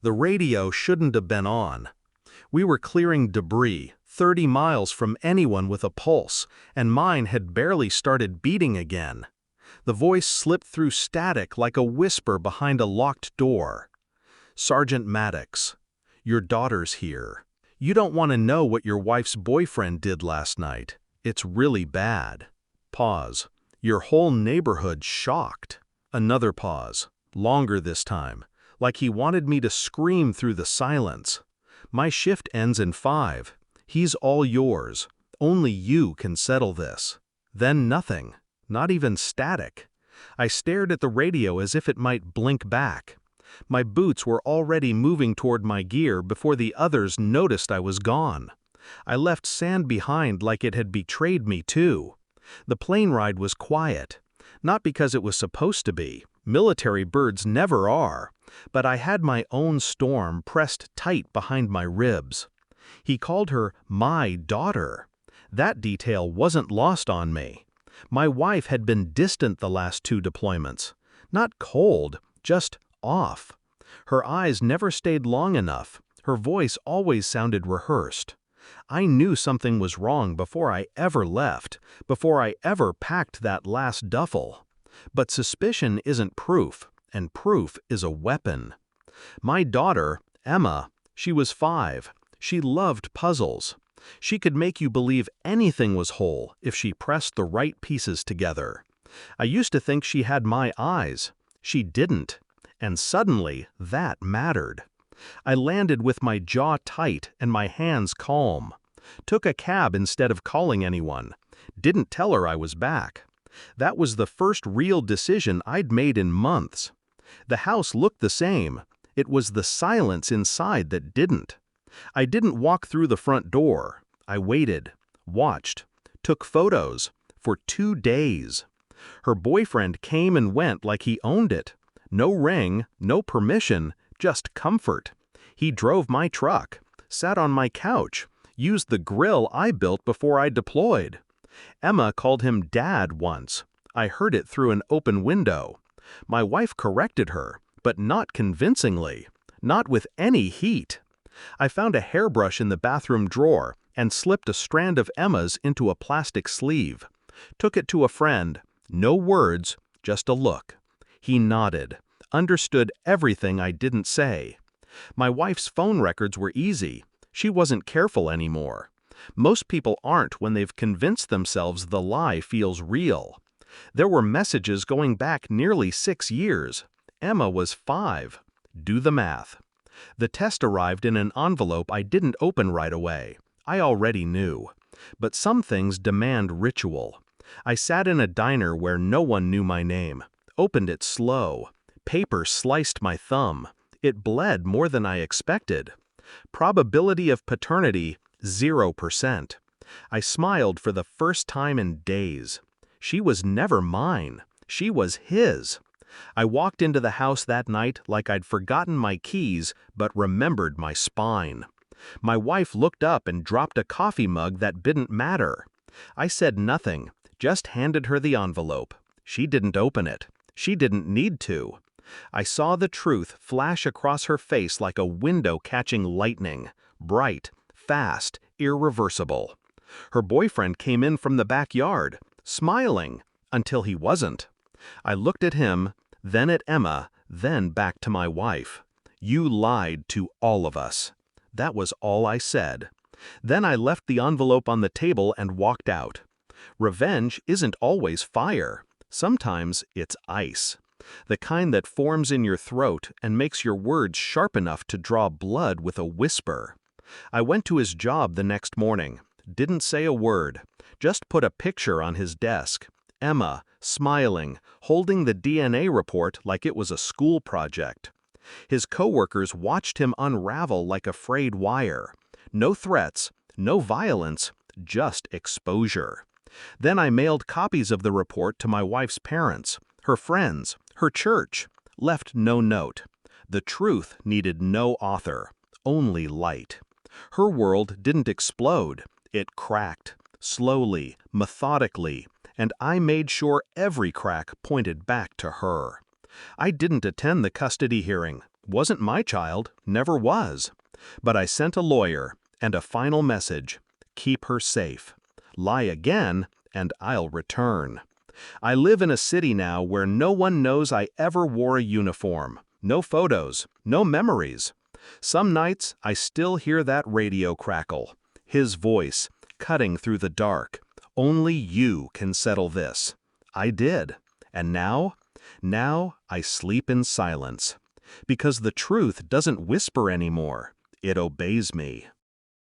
The radio shouldn't have been on. We were clearing debris, 30 miles from anyone with a pulse, and mine had barely started beating again. The voice slipped through static like a whisper behind a locked door. "Sergeant Maddox, your daughter's here. You don't want to know what your wife's boyfriend did last night. It's really bad." Pause. "Your whole neighborhood's shocked." Another pause, longer this time, like he wanted me to scream through the silence. "My shift ends in 5. He's all yours. Only you can settle this." Then nothing, not even static. I stared at the radio as if it might blink back. My boots were already moving toward my gear before the others noticed I was gone. I left sand behind like it had betrayed me too. The plane ride was quiet. Not because it was supposed to be. Military birds never are. But I had my own storm pressed tight behind my ribs. He called her my daughter. That detail wasn't lost on me. My wife had been distant the last 2 deployments. Not cold, just off. Her eyes never stayed long enough. Her voice always sounded rehearsed. I knew something was wrong before I ever left, before I ever packed that last duffel. But suspicion isn't proof, and proof is a weapon. My daughter, Emma, she was 5. She loved puzzles. She could make you believe anything was whole if she pressed the right pieces together. I used to think she had my eyes. She didn't. And suddenly, that mattered. I landed with my jaw tight and my hands calm. Took a cab instead of calling anyone. Didn't tell her I was back. That was the first real decision I'd made in months. The house looked the same. It was the silence inside that didn't. I didn't walk through the front door. I waited, watched, took photos for 2 days. Her boyfriend came and went like he owned it. No ring, no permission, just comfort. He drove my truck, sat on my couch, used the grill I built before I deployed. Emma called him Dad once. I heard it through an open window. My wife corrected her, but not convincingly, not with any heat. I found a hairbrush in the bathroom drawer and slipped a strand of Emma's into a plastic sleeve. Took it to a friend. No words, just a look. He nodded, understood everything I didn't say. My wife's phone records were easy. She wasn't careful anymore. Most people aren't when they've convinced themselves the lie feels real. There were messages going back nearly 6 years. Emma was 5. Do the math. The test arrived in an envelope I didn't open right away. I already knew. But some things demand ritual. I sat in a diner where no one knew my name. Opened it slow. Paper sliced my thumb. It bled more than I expected. Probability of paternity, 0%. I smiled for the first time in days. She was never mine. She was his. I walked into the house that night like I'd forgotten my keys but remembered my spine. My wife looked up and dropped a coffee mug that didn't matter. I said nothing, just handed her the envelope. She didn't open it. She didn't need to. I saw the truth flash across her face like a window catching lightning. Bright, fast, irreversible. Her boyfriend came in from the backyard, smiling, until he wasn't. I looked at him, then at Emma, then back to my wife. "You lied to all of us." That was all I said. Then I left the envelope on the table and walked out. Revenge isn't always fire. Sometimes it's ice. The kind that forms in your throat and makes your words sharp enough to draw blood with a whisper. I went to his job the next morning. Didn't say a word. Just put a picture on his desk. Emma, smiling, holding the DNA report like it was a school project. His coworkers watched him unravel like a frayed wire. No threats, no violence, just exposure. Then I mailed copies of the report to my wife's parents, her friends, her church. Left no note. The truth needed no author, only light. Her world didn't explode. It cracked, slowly, methodically, and I made sure every crack pointed back to her. I didn't attend the custody hearing. Wasn't my child, never was. But I sent a lawyer, and a final message. Keep her safe. Lie again, and I'll return. I live in a city now where no one knows I ever wore a uniform. No photos, no memories. Some nights I still hear that radio crackle. His voice, cutting through the dark. Only you can settle this. I did. And now? Now I sleep in silence. Because the truth doesn't whisper anymore. It obeys me.